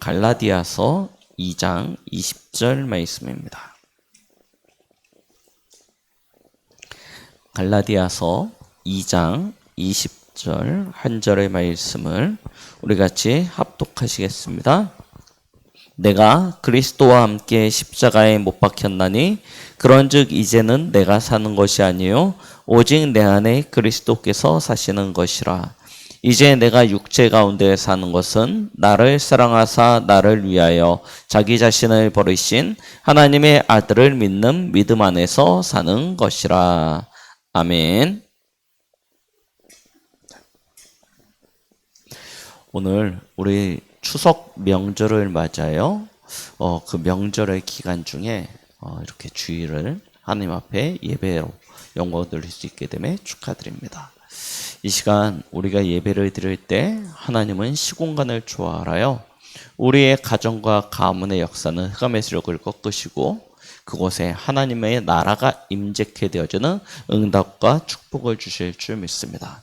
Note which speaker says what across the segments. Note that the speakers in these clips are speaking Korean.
Speaker 1: 갈라디아서 2장 20절 말씀입니다. 갈라디아서 2장 20절 한 절의 말씀을 우리 같이 합독하시겠습니다. 내가 그리스도와 함께 십자가에 못 박혔나니 그런즉 이제는 내가 사는 것이 아니요 오직 내 안에 그리스도께서 사시는 것이라. 이제 내가 육체 가운데 사는 것은 나를 사랑하사 나를 위하여 자기 자신을 버리신 하나님의 아들을 믿는 믿음 안에서 사는 것이라. 아멘. 오늘 우리 추석 명절을 맞아요. 그 명절의 기간 중에 이렇게 주일을 하나님 앞에 예배로 영광 돌릴 수 있게 됨에 축하드립니다. 이 시간 우리가 예배를 드릴 때 하나님은 시공간을 초월하여 우리의 가정과 가문의 역사는 흑암의 세력을 꺾으시고 그곳에 하나님의 나라가 임재케 되어지는 응답과 축복을 주실 줄 믿습니다.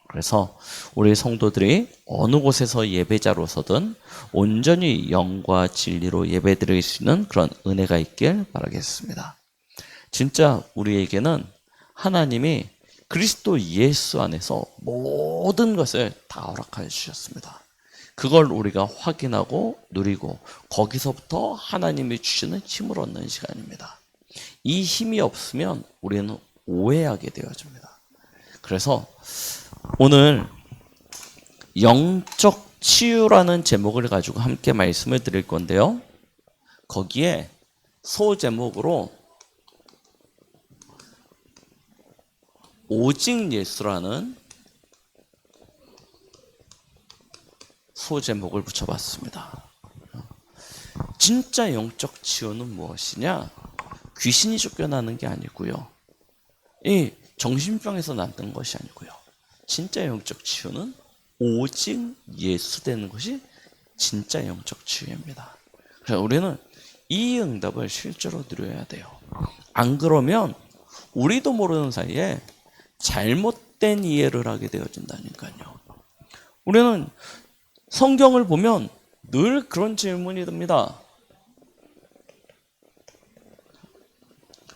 Speaker 1: 그래서 우리 성도들이 어느 곳에서 예배자로서든 온전히 영과 진리로 예배드릴 수 있는 그런 은혜가 있길 바라겠습니다. 진짜 우리에게는 하나님이 그리스도 예수 안에서 모든 것을 다 허락해 주셨습니다. 그걸 우리가 확인하고 누리고 거기서부터 하나님이 주시는 힘을 얻는 시간입니다. 이 힘이 없으면 우리는 오해하게 되어집니다. 그래서 오늘 영적 치유라는 제목을 가지고 함께 말씀을 드릴 건데요. 거기에 소제목으로 오직 예수라는 소제목을 붙여봤습니다. 진짜 영적 치유는 무엇이냐? 귀신이 쫓겨나는 게 아니고요. 이 정신병에서 낫는 것이 아니고요. 진짜 영적 치유는 오직 예수 되는 것이 진짜 영적 치유입니다. 그래서 우리는 이 응답을 실제로 누려야 돼요. 안 그러면 우리도 모르는 사이에 잘못된 이해를 하게 되어진다니까요. 우리는 성경을 보면 늘 그런 질문이 듭니다.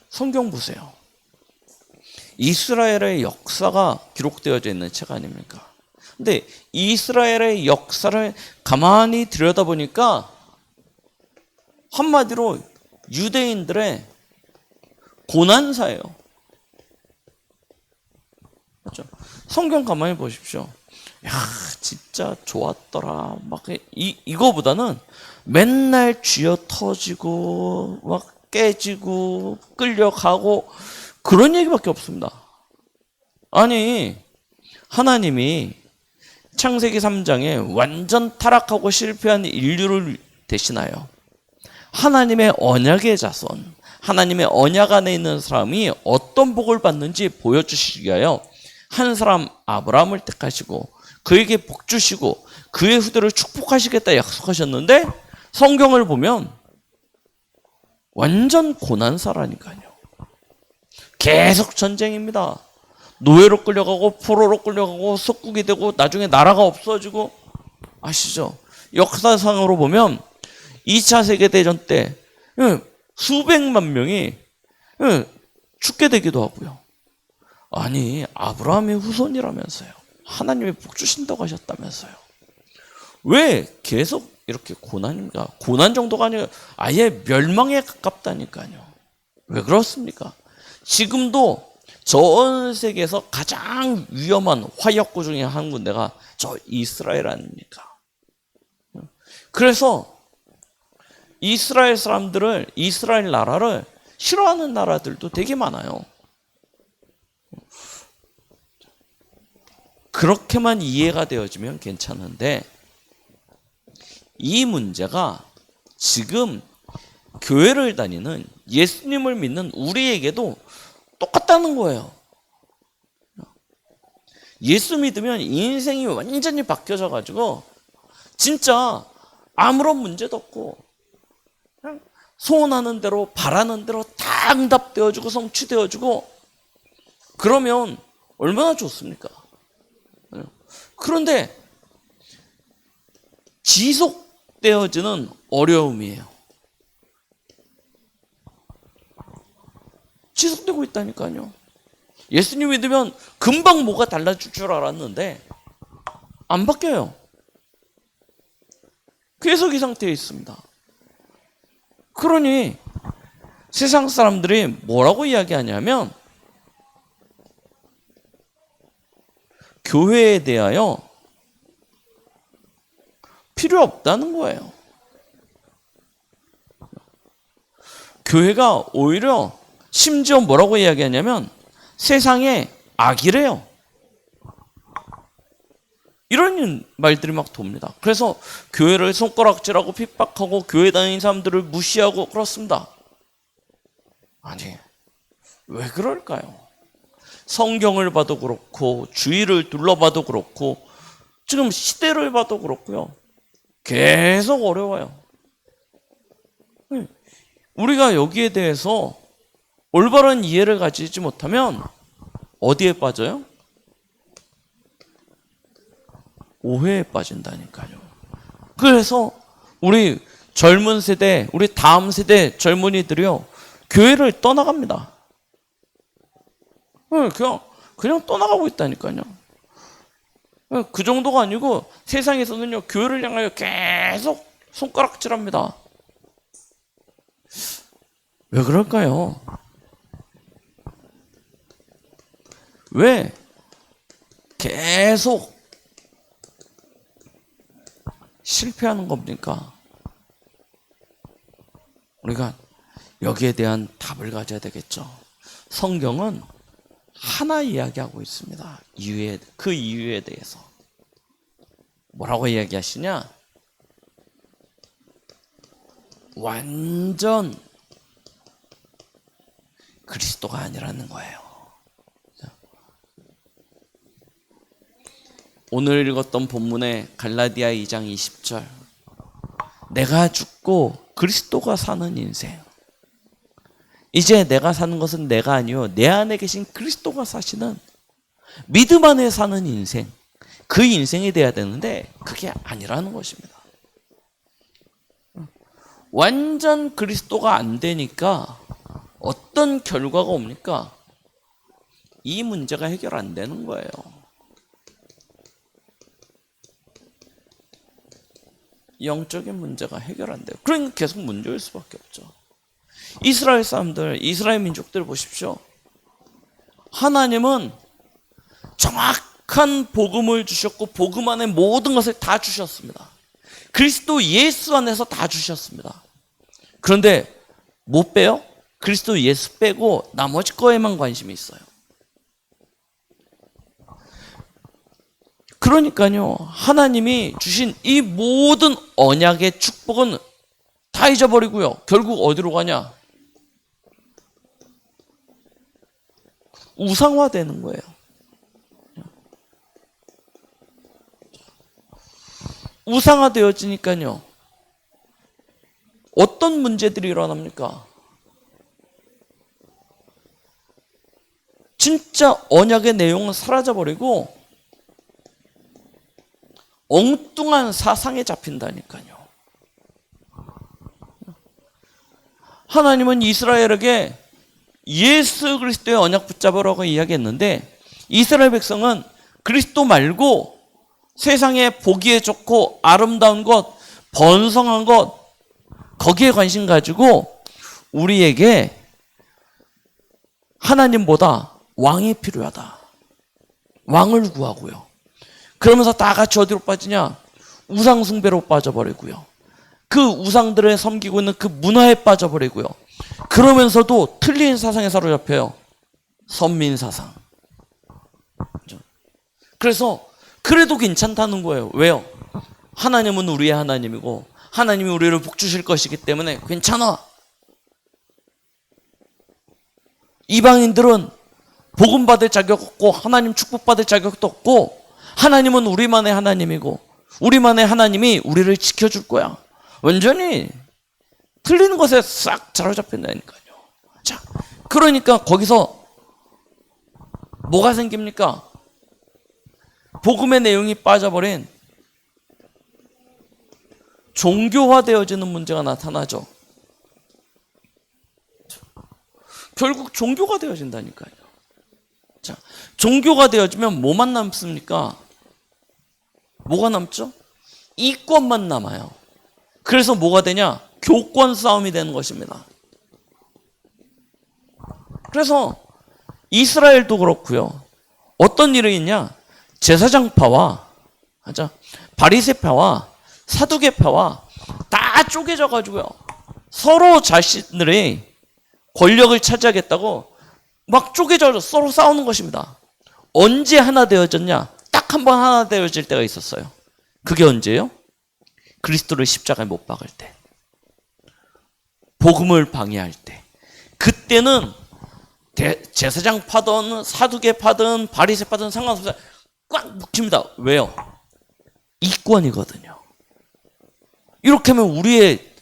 Speaker 1: 성경 보세요. 이스라엘의 역사가 기록되어져 있는 책 아닙니까? 근데 이스라엘의 역사를 가만히 들여다보니까 한마디로 유대인들의 고난사예요. 그렇죠? 성경 가만히 보십시오. 야, 진짜 좋았더라. 막 이거보다는 맨날 쥐어 터지고 막 깨지고 끌려가고 그런 얘기밖에 없습니다. 아니, 하나님이 창세기 3장에 완전 타락하고 실패한 인류를 대신하여 하나님의 언약의 자손, 하나님의 언약 안에 있는 사람이 어떤 복을 받는지 보여주시기 위하여 한 사람 아브라함을 택하시고 그에게 복 주시고 그의 후대를 축복하시겠다 약속하셨는데 성경을 보면 완전 고난사라니까요. 계속 전쟁입니다. 노예로 끌려가고 포로로 끌려가고 속국이 되고 나중에 나라가 없어지고 아시죠? 역사상으로 보면 2차 세계대전 때 수백만 명이 죽게 되기도 하고요. 아니 아브라함의 후손이라면서요. 하나님이 복 주신다고 하셨다면서요. 왜 계속 이렇게 고난입니까? 고난 정도가 아니라 아예 멸망에 가깝다니까요. 왜 그렇습니까? 지금도 전 세계에서 가장 위험한 화약고 중에 한 군데가 저 이스라엘 아닙니까? 그래서 이스라엘 사람들을, 이스라엘 나라를 싫어하는 나라들도 되게 많아요. 그렇게만 이해가 되어지면 괜찮은데 이 문제가 지금 교회를 다니는 예수님을 믿는 우리에게도 똑같다는 거예요. 예수 믿으면 인생이 완전히 바뀌어져 가지고 진짜 아무런 문제도 없고 그냥 소원하는 대로 바라는 대로 다 응답되어지고 성취되어지고 그러면 얼마나 좋습니까? 그런데 지속 지속되어지는 어려움이에요. 지속되고 있다니까요. 예수님 믿으면 금방 뭐가 달라질 줄 알았는데 안 바뀌어요. 계속 이 상태에 있습니다. 그러니 세상 사람들이 뭐라고 이야기하냐면 교회에 대하여 필요 없다는 거예요. 교회가 오히려 심지어 뭐라고 이야기하냐면 세상의 악이래요. 이런 말들이 막 돕니다. 그래서 교회를 손가락질하고 핍박하고 교회 다니는 사람들을 무시하고 그렇습니다. 아니, 왜 그럴까요? 성경을 봐도 그렇고 주위를 둘러봐도 그렇고 지금 시대를 봐도 그렇고요. 계속 어려워요. 우리가 여기에 대해서 올바른 이해를 가지지 못하면 어디에 빠져요? 오해에 빠진다니까요. 그래서 우리 젊은 세대, 우리 다음 세대 젊은이들이요, 교회를 떠나갑니다. 그냥 떠나가고 있다니까요. 그 정도가 아니고 세상에서는요, 교회를 향하여 계속 손가락질합니다. 왜 그럴까요? 왜 계속 실패하는 겁니까? 우리가 여기에 대한 답을 가져야 되겠죠. 성경은 하나 이야기하고 있습니다. 그 이유에 대해서. 뭐라고 이야기하시냐? 완전 그리스도가 아니라는 거예요. 오늘 읽었던 본문의 갈라디아 2장 20절. 내가 죽고 그리스도가 사는 인생. 이제 내가 사는 것은 내가 아니요 내 안에 계신 그리스도가 사시는 믿음 안에 사는 인생. 그 인생이 돼야 되는데 그게 아니라는 것입니다. 완전 그리스도가 안 되니까 어떤 결과가 옵니까? 이 문제가 해결 안 되는 거예요. 영적인 문제가 해결 안 돼요. 그러니까 계속 문제일 수밖에 없죠. 이스라엘 사람들, 이스라엘 민족들 보십시오. 하나님은 정확한 복음을 주셨고 복음 안에 모든 것을 다 주셨습니다. 그리스도 예수 안에서 다 주셨습니다. 그런데 못 빼요? 그리스도 예수 빼고 나머지 거에만 관심이 있어요. 그러니까요, 하나님이 주신 이 모든 언약의 축복은 다 잊어버리고요. 결국 어디로 가냐? 우상화되는 거예요. 우상화되어지니까요. 어떤 문제들이 일어납니까? 진짜 언약의 내용은 사라져버리고 엉뚱한 사상에 잡힌다니까요. 하나님은 이스라엘에게 예수 그리스도의 언약 붙잡으라고 이야기했는데 이스라엘 백성은 그리스도 말고 세상에 보기에 좋고 아름다운 것, 번성한 것, 거기에 관심 가지고 우리에게 하나님보다 왕이 필요하다. 왕을 구하고요. 그러면서 다 같이 어디로 빠지냐? 우상숭배로 빠져버리고요. 그 우상들을 섬기고 있는 그 문화에 빠져버리고요. 그러면서도 틀린 사상에 사로잡혀요. 선민사상. 그래서 그래도 괜찮다는 거예요. 왜요? 하나님은 우리의 하나님이고 하나님이 우리를 복 주실 것이기 때문에 괜찮아. 이방인들은 복음 받을 자격 없고 하나님 축복받을 자격도 없고 하나님은 우리만의 하나님이고 우리만의 하나님이 우리를 지켜줄 거야. 완전히 틀린 것에 싹 사로잡힌다니까요. 자, 그러니까 거기서 뭐가 생깁니까? 복음의 내용이 빠져버린 종교화되어지는 문제가 나타나죠. 결국 종교가 되어진다니까요. 자, 종교가 되어지면 뭐만 남습니까? 뭐가 남죠? 이권만 남아요. 그래서 뭐가 되냐? 교권 싸움이 되는 것입니다. 그래서 이스라엘도 그렇고요. 어떤 일이 있냐? 제사장파와 바리새파와 사두개파와 다 쪼개져 가지고요. 서로 자신들의 권력을 차지하겠다고 막 쪼개져 서로 싸우는 것입니다. 언제 하나 되어졌냐? 딱 한 번 하나 되어질 때가 있었어요. 그게 언제예요? 그리스도를 십자가에 못 박을 때. 복음을 방해할 때. 그때는 제사장파든 사두개파든 바리새파든 상관없어요. 꽉 묶힙니다. 왜요? 이권이거든요. 이렇게 하면 우리의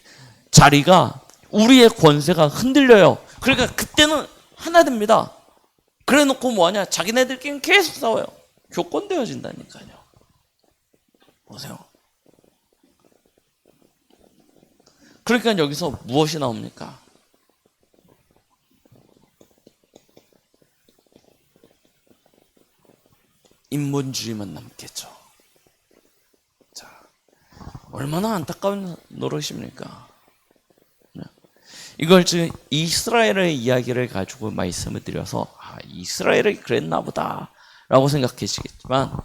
Speaker 1: 자리가, 우리의 권세가 흔들려요. 그러니까 그때는 하나 됩니다. 그래 놓고 뭐하냐? 자기네들끼리 계속 싸워요. 교권되어진다니까요. 보세요. 그러니까 여기서 무엇이 나옵니까? 인본주의만 남겠죠. 자, 얼마나 안타까운 노릇입니까? 이걸 지금 이스라엘의 이야기를 가지고 말씀을 드려서 이스라엘이 그랬나 보다 라고 생각하시겠지만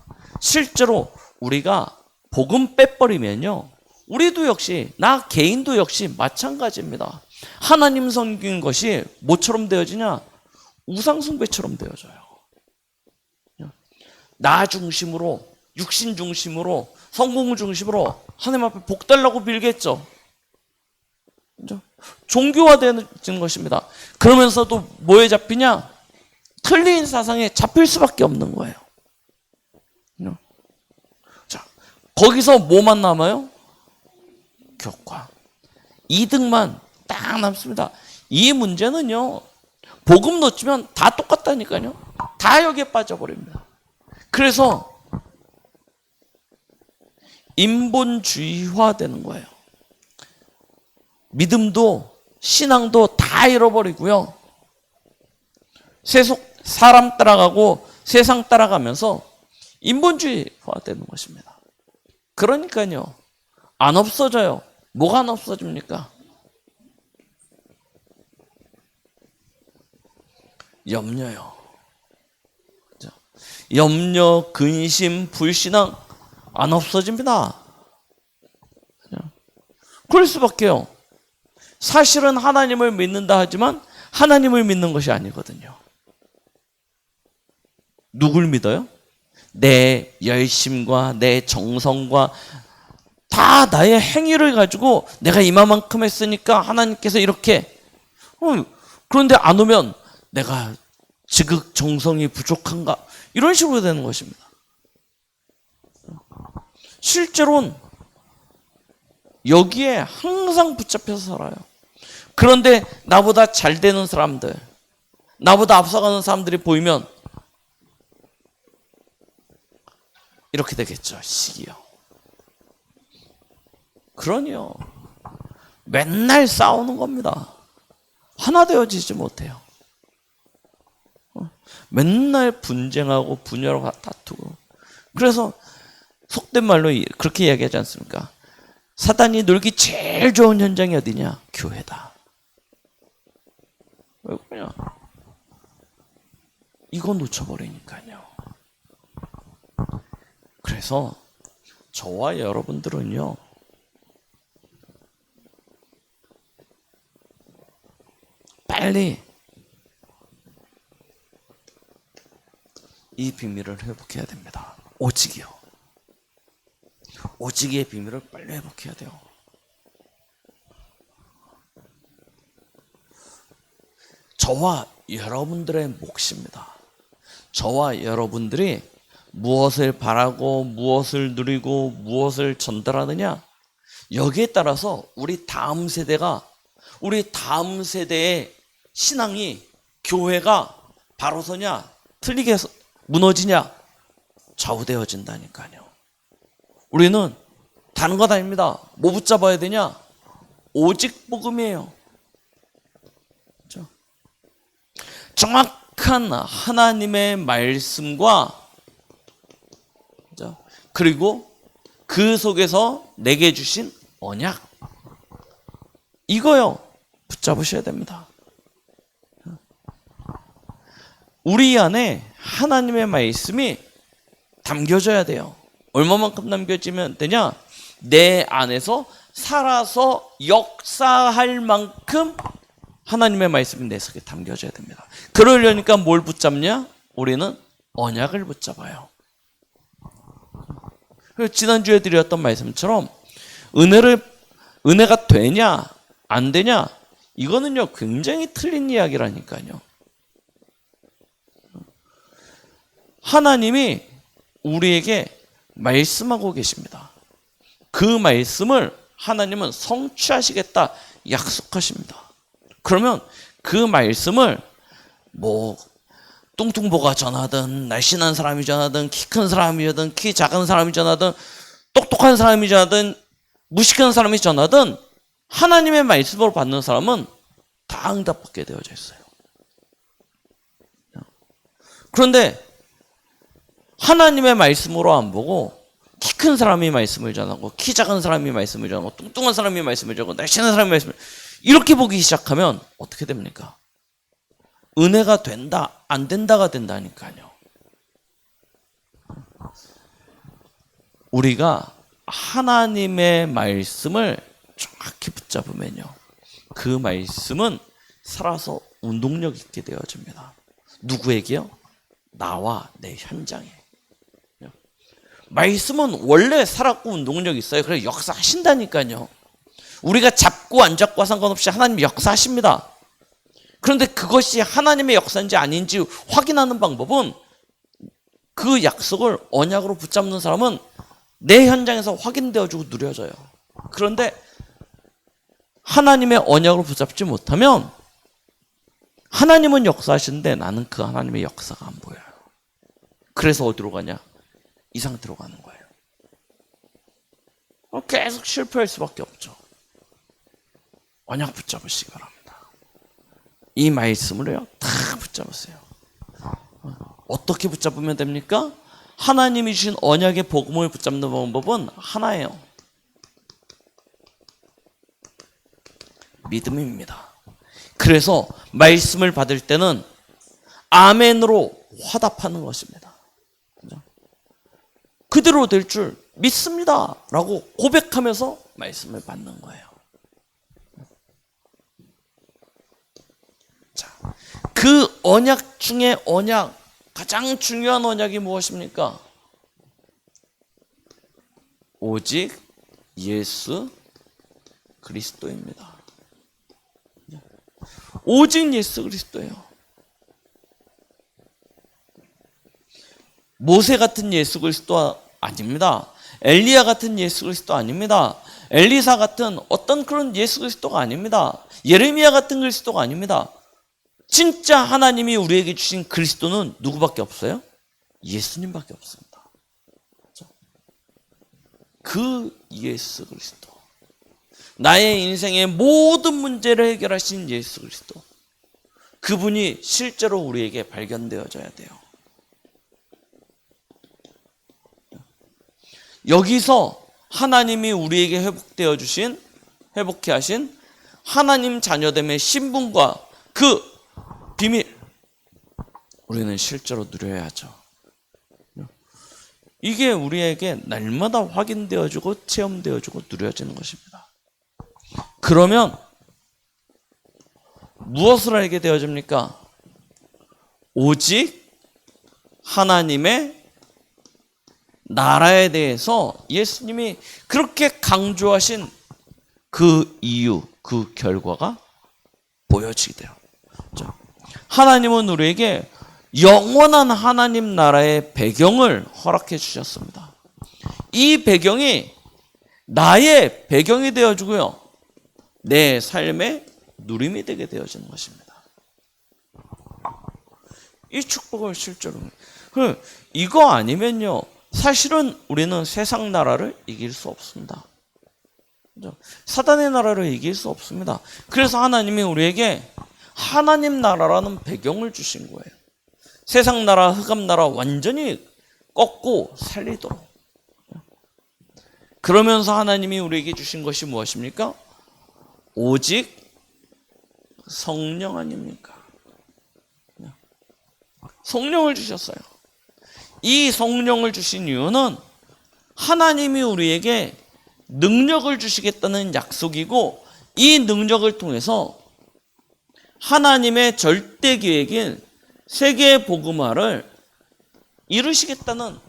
Speaker 1: 실제로 우리가 복음 빼버리면요, 우리도 역시, 나 개인도 역시 마찬가지입니다. 하나님 섬기는 것이 뭐처럼 되어지냐? 우상숭배처럼 되어져요. 나 중심으로, 육신 중심으로, 성공 중심으로 하나님 앞에 복 달라고 빌겠죠. 종교화되는 것입니다. 그러면서도 뭐에 잡히냐? 틀린 사상에 잡힐 수밖에 없는 거예요. 자, 거기서 뭐만 남아요? 교과. 이득만 딱 남습니다. 이 문제는요, 복음 놓치면 다 똑같다니까요. 다 여기에 빠져버립니다. 그래서 인본주의화 되는 거예요. 믿음도 신앙도 다 잃어버리고요. 사람 따라가고 세상 따라가면서 인본주의화 되는 것입니다. 그러니까요, 안 없어져요. 뭐가 안 없어집니까? 염려요. 염려, 근심, 불신앙 안 없어집니다. 그럴 수밖에요. 사실은 하나님을 믿는다 하지만 하나님을 믿는 것이 아니거든요. 누굴 믿어요? 내 열심과 내 정성과 다 나의 행위를 가지고 내가 이만큼 했으니까 하나님께서 이렇게, 그런데 안 오면 내가 지극정성이 부족한가? 이런 식으로 되는 것입니다. 실제로는 여기에 항상 붙잡혀서 살아요. 그런데 나보다 잘 되는 사람들, 나보다 앞서가는 사람들이 보이면 이렇게 되겠죠. 시기요. 그러니요, 맨날 싸우는 겁니다. 하나 되어지지 못해요. 맨날 분쟁하고 분열하고 다투고. 그래서 속된 말로 그렇게 이야기하지 않습니까? 사단이 놀기 제일 좋은 현장이 어디냐? 교회다. 왜 그러냐? 이거 놓쳐버리니까요. 그래서 저와 여러분들은요, 빨리 이 비밀을 회복해야 됩니다. 오직이요. 오직의 비밀을 빨리 회복해야 돼요. 저와 여러분들의 몫입니다. 저와 여러분들이 무엇을 바라고 무엇을 누리고 무엇을 전달하느냐, 여기에 따라서 우리 다음 세대의 신앙이, 교회가 바로 서냐 틀리게 무너지냐 좌우되어진다니까요. 우리는 다른 것 아닙니다. 뭐 붙잡아야 되냐? 오직 복음이에요. 그렇죠? 정확한 하나님의 말씀과, 그렇죠? 그리고 그 속에서 내게 주신 언약, 이거요 붙잡으셔야 됩니다. 우리 안에 하나님의 말씀이 담겨져야 돼요. 얼마만큼 담겨지면 되냐? 내 안에서 살아서 역사할 만큼 하나님의 말씀이 내 속에 담겨져야 됩니다. 그러려니까 뭘 붙잡냐? 우리는 언약을 붙잡아요. 지난주에 드렸던 말씀처럼 은혜가 되냐 안 되냐, 이거는요 굉장히 틀린 이야기라니까요. 하나님이 우리에게 말씀하고 계십니다. 그 말씀을 하나님은 성취하시겠다 약속하십니다. 그러면 그 말씀을 뭐 뚱뚱보가 전하든, 날씬한 사람이 전하든, 키 큰 사람이 전하든, 키 작은 사람이 전하든, 똑똑한 사람이 전하든, 무식한 사람이 전하든, 하나님의 말씀으로 받는 사람은 다 응답받게 되어져 있어요. 그런데 하나님의 말씀으로 안 보고 키 큰 사람이 말씀을 전하고, 키 작은 사람이 말씀을 전하고, 뚱뚱한 사람이 말씀을 전하고, 날씬한 사람이 말씀을, 이렇게 보기 시작하면 어떻게 됩니까? 은혜가 된다 안 된다가 된다니까요. 우리가 하나님의 말씀을 정확히 붙잡으면요, 그 말씀은 살아서 운동력 있게 되어집니다. 누구에게요? 나와 내 현장에. 말씀은 원래 살았고 운동력이 있어요. 그래서 역사하신다니까요. 우리가 잡고 안 잡고 상관없이 하나님이 역사하십니다. 그런데 그것이 하나님의 역사인지 아닌지 확인하는 방법은, 그 약속을 언약으로 붙잡는 사람은 내 현장에서 확인되어지고 누려져요. 그런데 하나님의 언약으로 붙잡지 못하면 하나님은 역사하시는데 나는 그 하나님의 역사가 안 보여요. 그래서 어디로 가냐? 이 상태로 가는 거예요. 계속 실패할 수밖에 없죠. 언약 붙잡으시기 바랍니다. 이 말씀을요 다 붙잡으세요. 어떻게 붙잡으면 됩니까? 하나님이 주신 언약의 복음을 붙잡는 방법은 하나예요. 믿음입니다. 그래서 말씀을 받을 때는 아멘으로 화답하는 것입니다. 그대로 될 줄 믿습니다 라고 고백하면서 말씀을 받는 거예요. 자, 그 언약 중에 언약, 가장 중요한 언약이 무엇입니까? 오직 예수 그리스도입니다. 오직 예수 그리스도예요. 모세 같은 예수 그리스도 아닙니다. 엘리야 같은 예수 그리스도 아닙니다. 엘리사 같은 어떤 그런 예수 그리스도가 아닙니다. 예레미야 같은 그리스도가 아닙니다. 진짜 하나님이 우리에게 주신 그리스도는 누구밖에 없어요? 예수님밖에 없습니다. 그 예수 그리스도, 나의 인생의 모든 문제를 해결하신 예수 그리스도, 그분이 실제로 우리에게 발견되어져야 돼요. 여기서 하나님이 우리에게 회복해 하신 하나님 자녀됨의 신분과 그 비밀, 우리는 실제로 누려야죠. 이게 우리에게 날마다 확인되어지고 체험되어지고 누려지는 것입니다. 그러면 무엇을 알게 되어집니까? 오직 하나님의 나라에 대해서 예수님이 그렇게 강조하신 그 이유, 그 결과가 보여지게 돼요. 하나님은 우리에게 영원한 하나님 나라의 배경을 허락해 주셨습니다. 이 배경이 나의 배경이 되어주고요, 내 삶의 누림이 되게 되어지는 것입니다. 이 축복을 실제로, 이거 아니면요 사실은 우리는 세상 나라를 이길 수 없습니다. 그죠? 사단의 나라를 이길 수 없습니다. 그래서 하나님이 우리에게 하나님 나라라는 배경을 주신 거예요. 세상 나라, 흑암 나라 완전히 꺾고 살리도록. 그러면서 하나님이 우리에게 주신 것이 무엇입니까? 오직 성령 아닙니까? 성령을 주셨어요. 이 성령을 주신 이유는 하나님이 우리에게 능력을 주시겠다는 약속이고, 이 능력을 통해서 하나님의 절대 계획인 세계 복음화를 이루시겠다는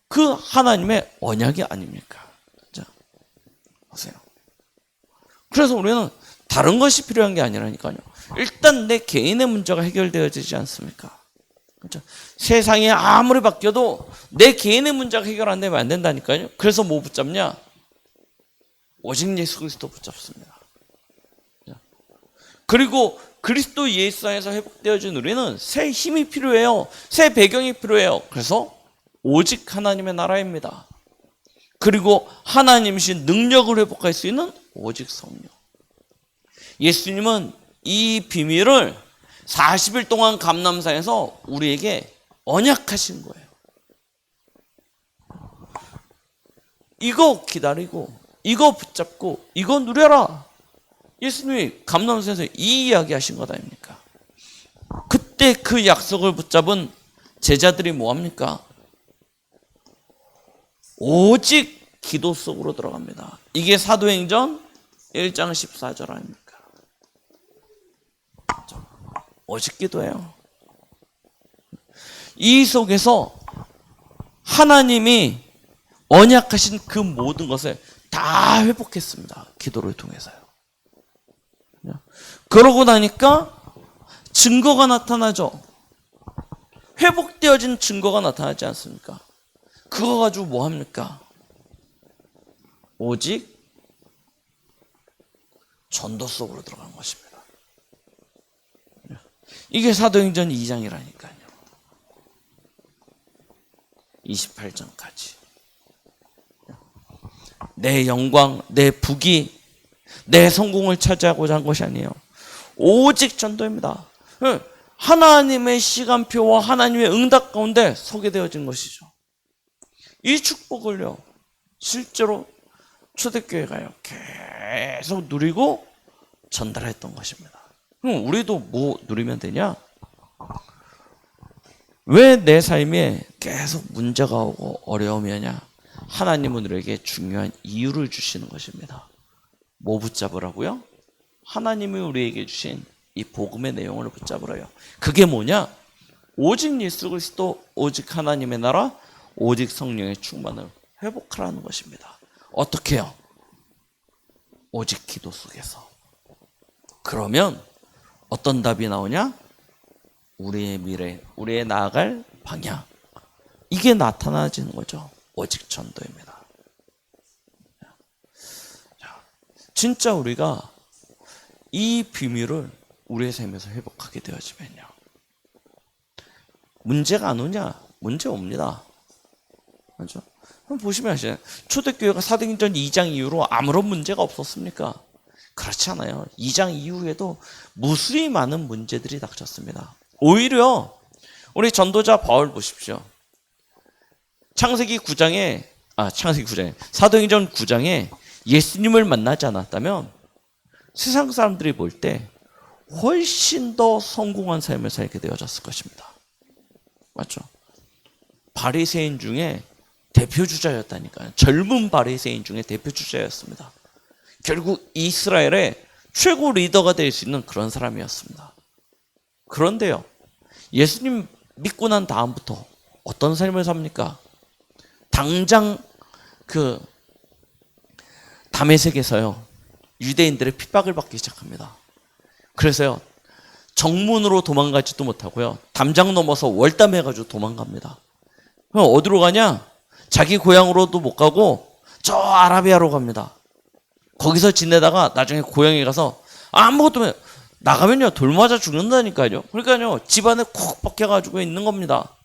Speaker 1: 그 하나님의 언약이 아닙니까? 자, 보세요. 그래서 우리는 다른 것이 필요한 게 아니라니까요. 일단 내 개인의 문제가 해결되어지지 않습니까? 그렇죠? 세상이 아무리 바뀌어도 내 개인의 문제가 해결 안 되면 안 된다니까요. 그래서 뭐 붙잡냐? 오직 예수 그리스도 붙잡습니다. 그리고 그리스도 예수 안에서 회복되어진 우리는 새 힘이 필요해요. 새 배경이 필요해요. 그래서 오직 하나님의 나라입니다. 그리고 하나님이신 능력을 회복할 수 있는 오직 성령. 예수님은 이 비밀을 40일 동안 감람산에서 우리에게 언약하신 거예요. 이거 기다리고, 이거 붙잡고, 이거 누려라. 예수님이 감람산에서 이 이야기 하신 것 아닙니까? 그때 그 약속을 붙잡은 제자들이 뭐합니까? 오직 기도 속으로 들어갑니다. 이게 사도행전 1장 14절 아닙니까? 오직 기도예요. 이 속에서 하나님이 언약하신 그 모든 것을 다 회복했습니다. 기도를 통해서요. 그러고 나니까 증거가 나타나죠. 회복되어진 증거가 나타나지 않습니까? 그거 가지고 뭐 합니까? 오직 전도 속으로 들어간 것입니다. 이게 사도행전 2장이라니까요. 28장까지. 내 영광, 내 부귀, 내 성공을 차지하고자 한 것이 아니에요. 오직 전도입니다. 하나님의 시간표와 하나님의 응답 가운데 서게 되어진 것이죠. 이 축복을요, 실제로 초대교회가요, 계속 누리고 전달했던 것입니다. 그럼 우리도 뭐 누리면 되냐? 왜 내 삶에 계속 문제가 오고 어려움이 오냐? 하나님은 우리에게 중요한 이유를 주시는 것입니다. 뭐 붙잡으라고요? 하나님이 우리에게 주신 이 복음의 내용을 붙잡으라요. 그게 뭐냐? 오직 예수 그리스도, 오직 하나님의 나라, 오직 성령의 충만을 회복하라는 것입니다. 어떻게 해요? 오직 기도 속에서. 그러면 어떤 답이 나오냐? 우리의 미래, 우리의 나아갈 방향, 이게 나타나지는 거죠. 오직 전도입니다. 진짜 우리가 이 비밀을 우리의 삶에서 회복하게 되어지면요, 문제가 안 오냐? 문제 옵니다. 그렇죠? 한번 보시면 아시잖아요. 초대교회가 사도행전 2장 이후로 아무런 문제가 없었습니까? 그렇지 않아요. 2장 이후에도 무수히 많은 문제들이 닥쳤습니다. 오히려 우리 전도자 바울 보십시오. 사도행전 9장에 예수님을 만나지 않았다면 세상 사람들이 볼 때 훨씬 더 성공한 삶을 살게 되어졌을 것입니다. 맞죠? 바리새인 중에 대표주자였다니까요. 젊은 바리새인 중에 대표주자였습니다. 결국 이스라엘의 최고 리더가 될 수 있는 그런 사람이었습니다. 그런데요, 예수님 믿고 난 다음부터 어떤 삶을 삽니까? 당장 그 다메섹에서요, 유대인들의 핍박을 받기 시작합니다. 그래서요, 정문으로 도망가지도 못하고요, 담장 넘어서 월담해가지고 도망갑니다. 그럼 어디로 가냐? 자기 고향으로도 못 가고 저 아라비아로 갑니다. 거기서 지내다가 나중에 고향에 가서 아무것도 나가면요, 돌 맞아 죽는다니까요. 그러니까요, 집안에 콕 박혀가지고 있는 겁니다.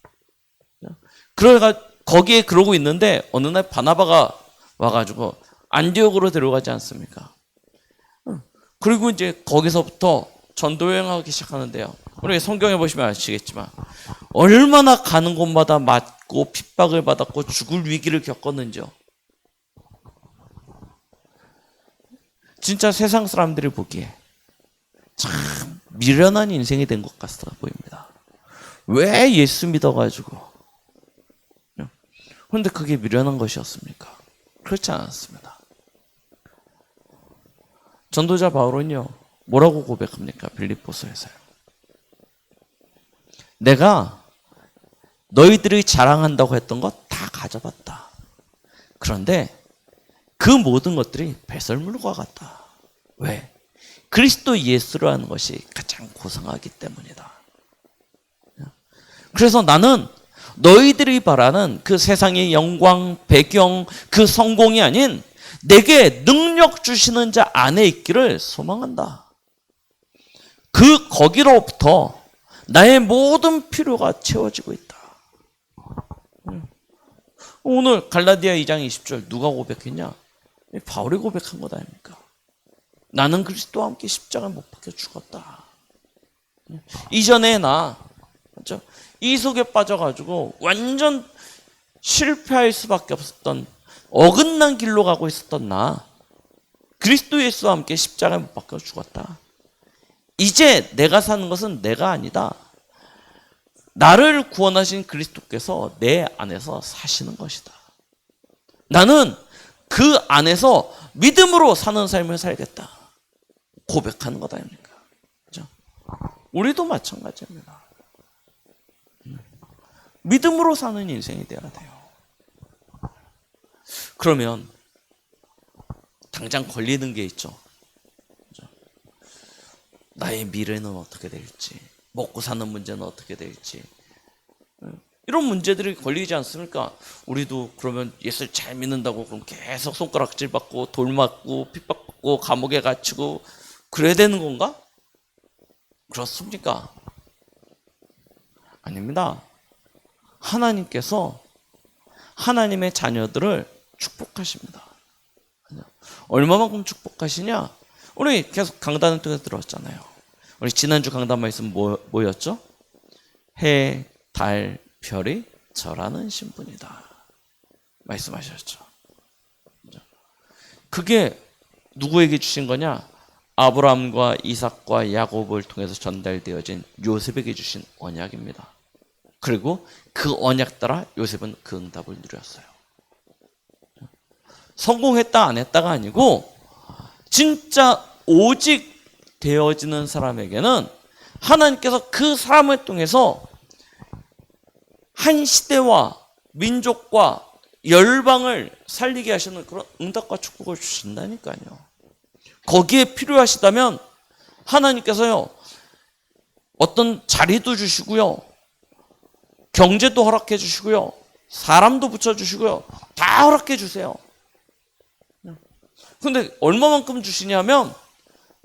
Speaker 1: 거기에 그러고 있는데 어느 날 바나바가 와가지고 안디옥으로 데려가지 않습니까? 그리고 이제 거기서부터 전도 여행하기 시작하는데요. 우리 성경에 보시면 아시겠지만 얼마나 가는 곳마다 맞고 핍박을 받았고 죽을 위기를 겪었는지요. 진짜 세상 사람들이 보기에 참 미련한 인생이 된 것 같아 보입니다. 왜 예수 믿어가지고? 그런데 그게 미련한 것이었습니까? 그렇지 않았습니다. 전도자 바울은요, 뭐라고 고백합니까? 빌립보서에서요. 내가 너희들이 자랑한다고 했던 것 다 가져봤다. 그런데 그 모든 것들이 배설물과 같다. 왜? 그리스도 예수라는 것이 가장 고상하기 때문이다. 그래서 나는 너희들이 바라는 그 세상의 영광, 배경, 그 성공이 아닌 내게 능력 주시는 자 안에 있기를 소망한다. 거기로부터 나의 모든 필요가 채워지고 있다. 오늘 갈라디아 2장 20절 누가 고백했냐? 바울이 고백한 것 아닙니까? 나는 그리스도와 함께 십자가에 못 박혀 죽었다. 이전에 나 그렇죠? 이 속에 빠져가지고 완전 실패할 수밖에 없었던 어긋난 길로 가고 있었던 나 그리스도 예수와 함께 십자가에 못 박혀 죽었다. 이제 내가 사는 것은 내가 아니다. 나를 구원하신 그리스도께서 내 안에서 사시는 것이다. 나는 그 안에서 믿음으로 사는 삶을 살겠다. 고백하는 것 아닙니까? 그렇죠? 우리도 마찬가지입니다. 믿음으로 사는 인생이 되어야 돼요. 그러면 당장 걸리는 게 있죠. 그렇죠? 나의 미래는 어떻게 될지, 먹고 사는 문제는 어떻게 될지, 이런 문제들이 걸리지 않습니까? 우리도 그러면 예수를 잘 믿는다고 그럼 계속 손가락질 받고 돌 맞고 핍박받고 감옥에 갇히고 그래야 되는 건가? 그렇습니까? 아닙니다. 하나님께서 하나님의 자녀들을 축복하십니다. 얼마만큼 축복하시냐? 우리 계속 강단을 통해서 들었잖아요. 우리 지난주 강단 말씀 뭐였죠? 해, 달, 별이 절하는 신분이다 말씀하셨죠. 그게 누구에게 주신 거냐? 아브라함과 이삭과 야곱을 통해서 전달되어진 요셉에게 주신 언약입니다. 그리고 그 언약 따라 요셉은 그 응답을 누렸어요. 성공했다 안 했다가 아니고 진짜 오직 되어지는 사람에게는 하나님께서 그 사람을 통해서 한 시대와 민족과 열방을 살리게 하시는 그런 응답과 축복을 주신다니까요. 거기에 필요하시다면 하나님께서요, 어떤 자리도 주시고요, 경제도 허락해 주시고요, 사람도 붙여주시고요, 다 허락해 주세요. 근데 얼마만큼 주시냐면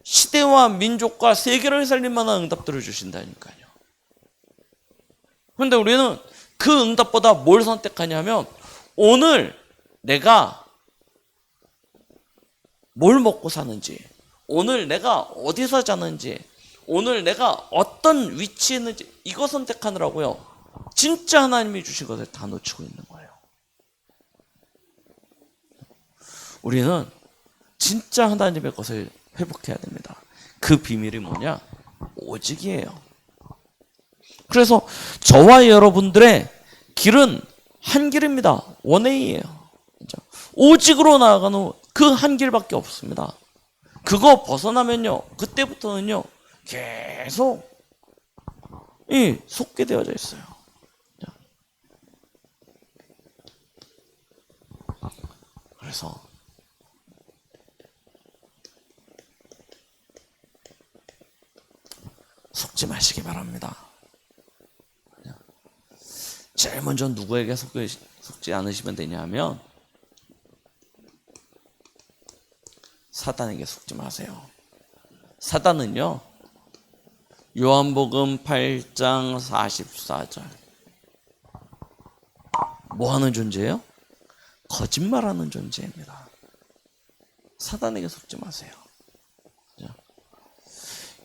Speaker 1: 시대와 민족과 세계를 살릴 만한 응답들을 주신다니까요. 그런데 우리는 그 응답보다 뭘 선택하냐면 오늘 내가 뭘 먹고 사는지, 오늘 내가 어디서 자는지, 오늘 내가 어떤 위치에 있는지 이거 선택하느라고요. 진짜 하나님이 주신 것을 다 놓치고 있는 거예요. 우리는 진짜 하나님의 것을 회복해야 됩니다. 그 비밀이 뭐냐? 오직이에요. 그래서 저와 여러분들의 길은 한 길입니다. 원웨이예요. 오직으로 나아가는 그 한 길밖에 없습니다. 그거 벗어나면요, 그때부터는요 계속 속게 되어져 있어요. 그래서 속지 마시기 바랍니다. 제일 먼저 누구에게 속지 않으시면 되냐면 사단에게 속지 마세요. 사단은요, 요한복음 8장 44절 뭐 하는 존재예요? 거짓말하는 존재입니다. 사단에게 속지 마세요.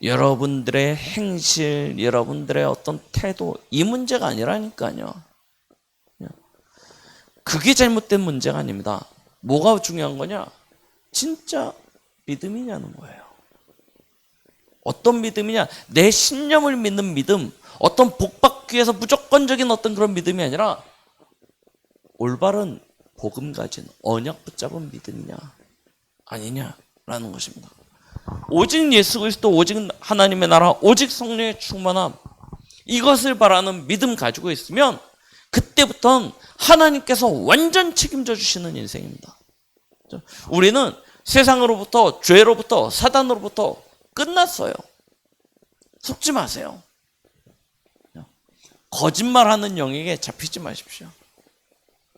Speaker 1: 여러분들의 행실, 여러분들의 어떤 태도, 이 문제가 아니라니까요. 그게 잘못된 문제가 아닙니다. 뭐가 중요한 거냐? 진짜 믿음이냐는 거예요. 어떤 믿음이냐? 내 신념을 믿는 믿음, 어떤 복받기 위해서 무조건적인 어떤 그런 믿음이 아니라 올바른 복음 가진 언약 붙잡은 믿음이냐 아니냐라는 것입니다. 오직 예수 그리스도, 오직 하나님의 나라, 오직 성령의 충만함, 이것을 바라는 믿음 가지고 있으면 그때부터는 하나님께서 완전 책임져 주시는 인생입니다. 우리는 세상으로부터, 죄로부터, 사단으로부터 끝났어요. 속지 마세요. 거짓말하는 영에게 잡히지 마십시오.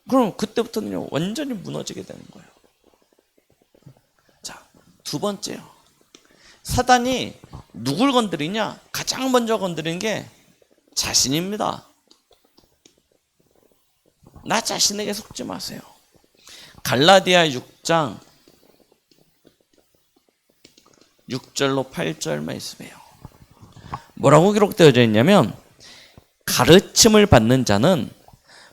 Speaker 1: 그럼 그때부터는 완전히 무너지게 되는 거예요. 자, 두 번째요. 사단이 누굴 건드리냐? 가장 먼저 건드리는 게 자신입니다. 나 자신에게 속지 마세요. 갈라디아 6장 6절로 8절 말씀이에요. 뭐라고 기록되어져 있냐면, 가르침을 받는 자는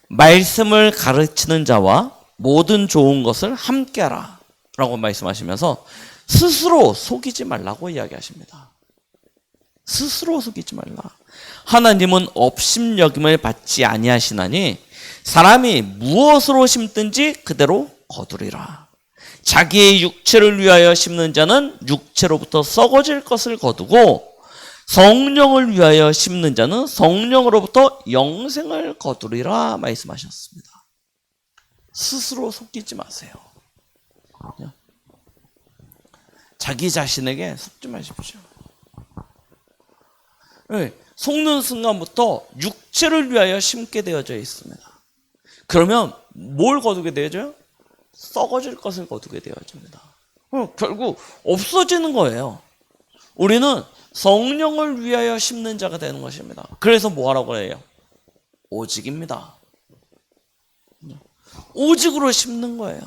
Speaker 1: 말씀을 가르치는 자와 모든 좋은 것을 함께하라 라고 말씀하시면서 스스로 속이지 말라고 이야기하십니다. 스스로 속이지 말라. 하나님은 업심여김을 받지 아니하시나니 사람이 무엇으로 심든지 그대로 거두리라. 자기의 육체를 위하여 심는 자는 육체로부터 썩어질 것을 거두고 성령을 위하여 심는 자는 성령으로부터 영생을 거두리라 말씀하셨습니다. 스스로 속이지 마세요. 자기 자신에게 속지 마십시오. 속는 순간부터 육체를 위하여 심게 되어져 있습니다. 그러면 뭘 거두게 되어져요? 썩어질 것을 거두게 되어집니다. 결국 없어지는 거예요. 우리는 성령을 위하여 심는 자가 되는 것입니다. 그래서 뭐 하라고 해요? 오직입니다. 오직으로 심는 거예요.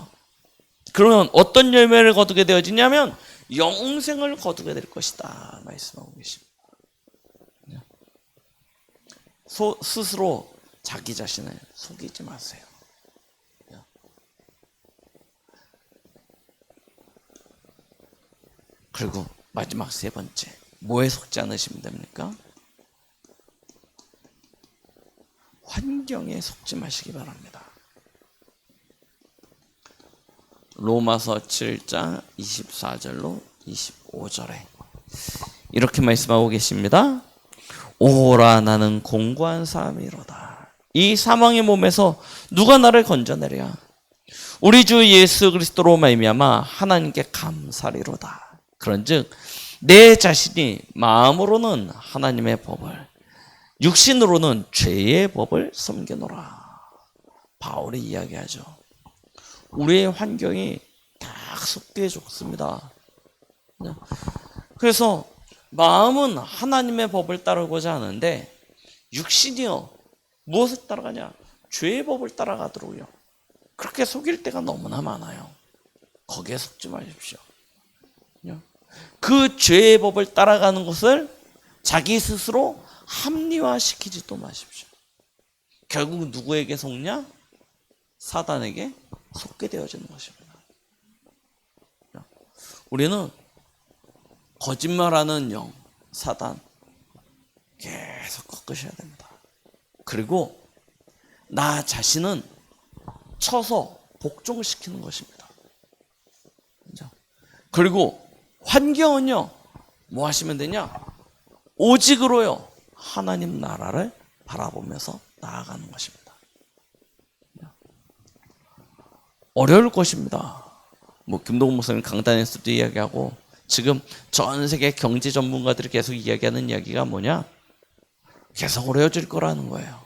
Speaker 1: 그러면 어떤 열매를 거두게 되어지냐면 영생을 거두게 될 것이다 말씀하고 계십니다. 스스로 자기 자신을 속이지 마세요. 그리고 마지막 세 번째, 뭐에 속지 않으시면 됩니까? 환경에 속지 마시기 바랍니다. 로마서 7장 24절로 25절에 이렇게 말씀하고 계십니다. 오라, 나는 공고한 사람이로다. 이 사망의 몸에서 누가 나를 건져내랴? 우리 주 예수 그리스도로 말미암아 하나님께 감사리로다. 그런즉 내 자신이 마음으로는 하나님의 법을, 육신으로는 죄의 법을 섬기노라. 바울이 이야기하죠. 우리의 환경이 딱 속기에 좋습니다. 그래서 마음은 하나님의 법을 따르고자 하는데 육신이요, 무엇을 따라가냐? 죄의 법을 따라가더라고요. 그렇게 속일 때가 너무나 많아요. 거기에 속지 마십시오. 그 죄의 법을 따라가는 것을 자기 스스로 합리화시키지도 마십시오. 결국 누구에게 속냐? 사단에게 속게 되어지는 것입니다. 우리는 거짓말하는 영, 사단 계속 꺾으셔야 됩니다. 그리고 나 자신은 쳐서 복종시키는 것입니다. 그리고 환경은요, 뭐 하시면 되냐? 오직으로요, 하나님 나라를 바라보면서 나아가는 것입니다. 어려울 것입니다. 김동훈 목사님 강단에서도 이야기하고, 지금 전 세계 경제 전문가들이 계속 이야기하는 이야기가 뭐냐? 계속 어려워질 거라는 거예요.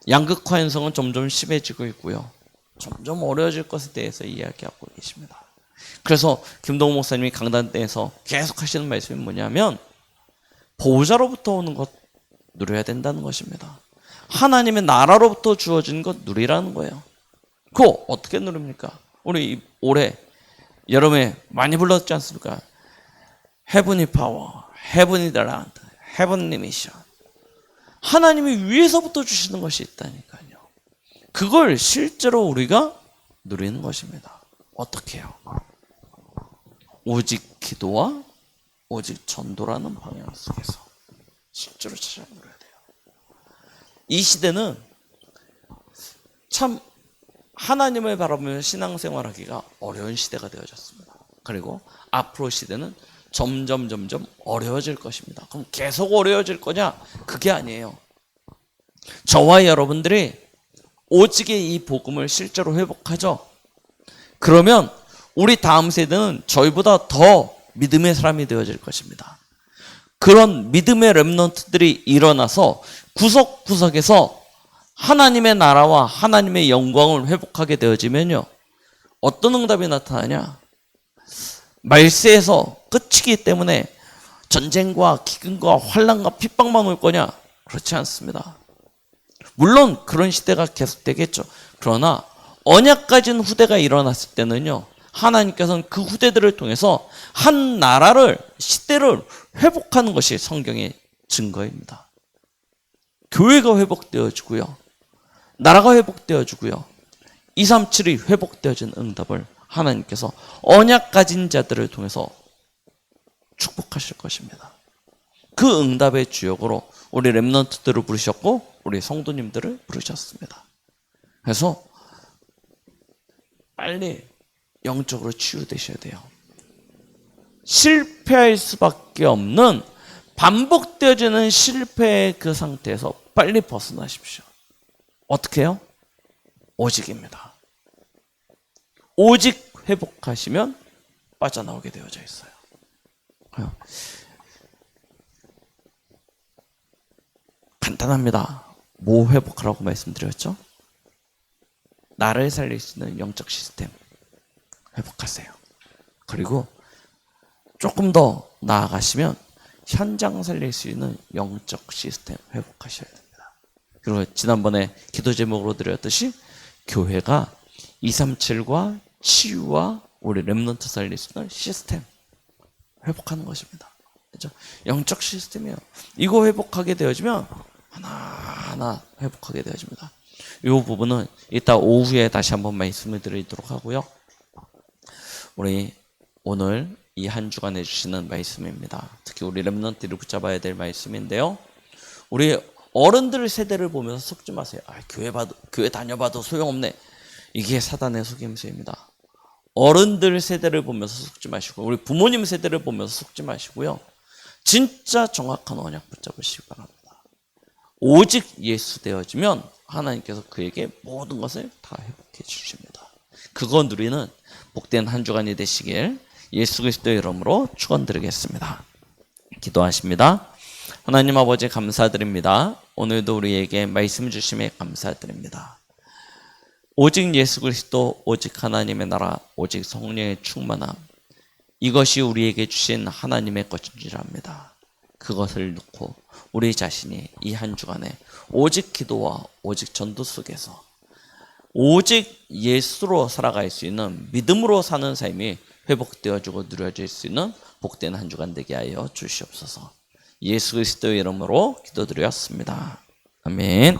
Speaker 1: 양극화 현상은 점점 심해지고 있고요. 점점 어려워질 것에 대해서 이야기하고 계십니다. 그래서 김동훈 목사님이 강단에서 계속 하시는 말씀이 뭐냐면, 보호자로부터 오는 것 누려야 된다는 것입니다. 하나님의 나라로부터 주어진 것 누리라는 거예요. 그거 어떻게 누립니까? 우리 올해 여름에 많이 불렀지 않습니까? Heavenly Power, Heavenly Land, Heavenly Mission. 하나님이 위에서부터 주시는 것이 있다니까요. 그걸 실제로 우리가 누리는 것입니다. 어떻게 해요? 오직 기도와 오직 전도라는 방향 속에서 실제로 찾아 누려야 돼요. 이 시대는 참 하나님을 바라보며 신앙생활하기가 어려운 시대가 되어졌습니다. 그리고 앞으로 시대는 점점 어려워질 것입니다. 그럼 계속 어려워질 거냐? 그게 아니에요. 저와 여러분들이 오직의 이 복음을 실제로 회복하죠. 그러면 우리 다음 세대는 저희보다 더 믿음의 사람이 되어질 것입니다. 그런 믿음의 렘넌트들이 일어나서 구석구석에서 하나님의 나라와 하나님의 영광을 회복하게 되어지면요, 어떤 응답이 나타나냐? 말세에서 끝이기 때문에 전쟁과 기근과 환난과 핍박만 올 거냐? 그렇지 않습니다. 물론 그런 시대가 계속되겠죠. 그러나 언약 가진 후대가 일어났을 때는요, 하나님께서는 그 후대들을 통해서 한 나라를, 시대를 회복하는 것이 성경의 증거입니다. 교회가 회복되어지고요, 나라가 회복되어지고요, 237이 회복되어진 응답을 하나님께서 언약 가진 자들을 통해서 축복하실 것입니다. 그 응답의 주역으로 우리 렘넌트들을 부르셨고 우리 성도님들을 부르셨습니다. 그래서 빨리 영적으로 치유되셔야 돼요. 실패할 수밖에 없는 반복되어지는 실패의 그 상태에서 빨리 벗어나십시오. 어떻게 해요? 오직입니다. 오직 회복하시면 빠져나오게 되어져 있어요. 간단합니다. 뭐 회복하라고 말씀드렸죠? 나를 살릴 수 있는 영적 시스템 회복하세요. 그리고 조금 더 나아가시면 현장 살릴 수 있는 영적 시스템 회복하셔야 됩니다. 그리고 지난번에 기도 제목으로 드렸듯이 교회가 237과 치유와 우리 렘넌트 살릴 수 있는 시스템 회복하는 것입니다. 그렇죠? 영적 시스템이요. 이거 회복하게 되어지면 하나하나 회복하게 되어집니다. 이 부분은 이따 오후에 다시 한번 말씀을 드리도록 하고요. 우리 오늘 이 한 주간 해주시는 말씀입니다. 특히 우리 렘넌트를 붙잡아야 될 말씀인데요. 우리 어른들 세대를 보면서 속지 마세요. 교회 다녀봐도 소용없네. 이게 사단의 속임수입니다. 어른들 세대를 보면서 속지 마시고 우리 부모님 세대를 보면서 속지 마시고요. 진짜 정확한 언약 붙잡으시기 바랍니다. 오직 예수 되어지면 하나님께서 그에게 모든 것을 다 회복해 주십니다. 그거 누리는 복된 한 주간이 되시길 예수 그리스도의 이름으로 축원드리겠습니다. 기도하십니다. 하나님 아버지 감사드립니다. 오늘도 우리에게 말씀 주심에 감사드립니다. 오직 예수 그리스도, 오직 하나님의 나라, 오직 성령의 충만함, 이것이 우리에게 주신 하나님의 것인 줄 압니다. 그것을 놓고 우리 자신이 이 한 주간에 오직 기도와 오직 전도 속에서 오직 예수로 살아갈 수 있는 믿음으로 사는 삶이 회복되어지고 누려질 수 있는 복된 한 주간 되게 하여 주시옵소서. 예수 그리스도의 이름으로 기도드렸습니다. 아멘.